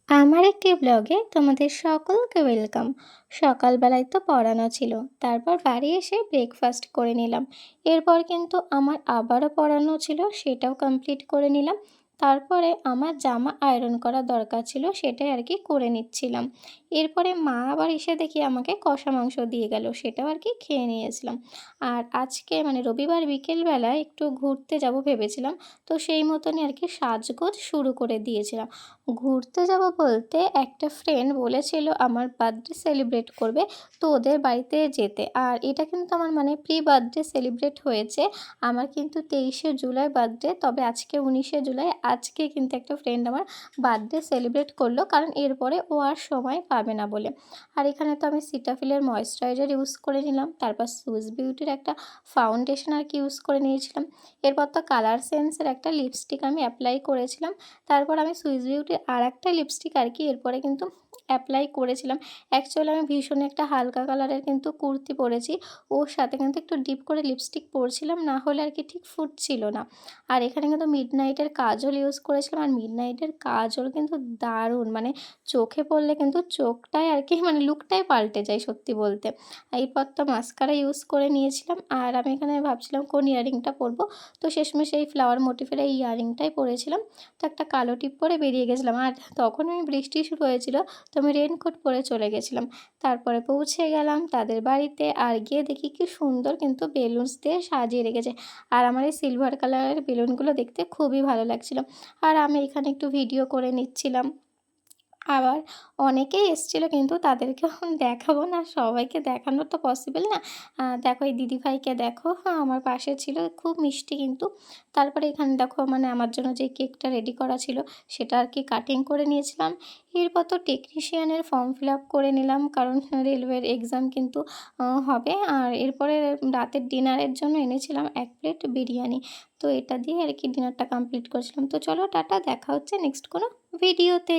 আমার একটি ব্লগে তোমাদের সকলকে ওয়েলকাম। সকালবেলায় তো পড়ানো ছিল, তারপর বাড়ি এসে ব্রেকফাস্ট করে নিলাম। এরপর কিন্তু আমার আবারও পড়ানো ছিল, সেটাও কমপ্লিট করে নিলাম। তারপরে আমার জামা আয়রন করা দরকার ছিল, সেটাই আর কি করে নিচ্ছিলাম। এরপরে মা আবার এসে দেখি আমাকে কষা মাংস দিয়ে গেল, সেটাও আর কি খেয়ে নিয়েছিলাম। আর আজকে মানে রবিবার বিকেলবেলায় একটু ঘুরতে যাব ভেবেছিলাম, তো সেই মতনই আর কি সাজগোজ শুরু করে দিয়েছিলাম। ঘুরতে যাব বলতে একটা ফ্রেন্ড বলেছিল আমার বার্থডে সেলিব্রেট করবে, তো ওদের বাড়িতে যেতে। আর এটা কিন্তু আমার মানে প্রি বার্থডে সেলিব্রেট হয়েছে। আমার কিন্তু 23শে জুলাই বার্থডে, তবে আজকে 19শে জুলাই। আজকে কিন্তু একটা ফ্রেন্ড আমার বার্থডে সেলিব্রেট করলো, কারণ এরপরে ও আর সময় পাবে না বলে। আর এখানে তো আমি সিটাফিলের ময়েশ্চারাইজার ইউজ করে নিলাম, তারপর সুইস বিউটির একটা ফাউন্ডেশন আর কি ইউজ করে নিয়েছিলাম। এরপর তো কালার সেন্সের একটা লিপস্টিক আমি অ্যাপ্লাই করেছিলাম। তারপর আমি সুইস বিউটির আরেকটা লিপস্টিক আর কি এরপরে কিন্তু অ্যাপ্লাই করেছিলাম। অ্যাকচুয়ালি আমি ভীষণ একটা হালকা কালারের কিন্তু কুর্তি পরেছি, ওর সাথে কিন্তু একটু ডিপ করে লিপস্টিক পরছিলাম, না হলে আর কি ঠিক ফুটছিল না। আর এখানে কিন্তু মিডনাইটের কাজল ইউজ করেছিলাম, আর মিডনাইটের কাজল কিন্তু দারুণ, মানে চোখে পড়লে কিন্তু চোখটাই আর কি মানে লুকটাই পাল্টে যায় সত্যি বলতে। এরপর তো মাস্কারা ইউজ করে নিয়েছিলাম, আর আমি এখানে ভাবছিলাম কোন ইয়াররিংটা পরবো, তো শেষমেশ এই ফ্লাওয়ার মোটিফের এই ইয়াররিংটাই পরেছিলাম। তো একটা কালো টিপ পরে বেরিয়ে গেছিলাম, আর তখন বৃষ্টি শুরু হয়েছিল, তো আমি রেনকোট পরে চলে গেছিলাম। তারপরে পৌঁছে গেলাম তাদের বাড়িতে, আর গিয়ে দেখি কি সুন্দর কিন্তু বেলুনস দিয়ে সাজিয়ে রেখেছে। আর আমার এই সিলভার কালারের বেলুনগুলো দেখতে খুবই ভালো লাগছিল। আর আমি এখানে একটু ভিডিও করে নিচ্ছিলাম। আবার অনেকেই এসেছিলো, কিন্তু তাদেরকেও দেখাবো না, সবাইকে দেখানো তো পসিবল না। দেখো এই দিদিভাইকে দেখো, হ্যাঁ আমার পাশে ছিল, খুব মিষ্টি কিন্তু। তারপরে এখানে দেখো মানে আমার জন্য যে কেকটা রেডি করা ছিল, সেটা আর কি কাটিং করে নিয়েছিলাম। এরপর তো টেকনিশিয়ানের ফর্ম ফিল আপ করে নিলাম, কারণ রেলওয়ের এক্সাম কিন্তু হবে। আর এরপরে রাতের ডিনারের জন্য এনেছিলাম 1 প্লেট বিরিয়ানি। তো এটা দিয়ে আর কি ডিনারটা কমপ্লিট করেছিলাম। তো চলো টাটা, দেখা হচ্ছে নেক্সট কোনো ভিডিওতে।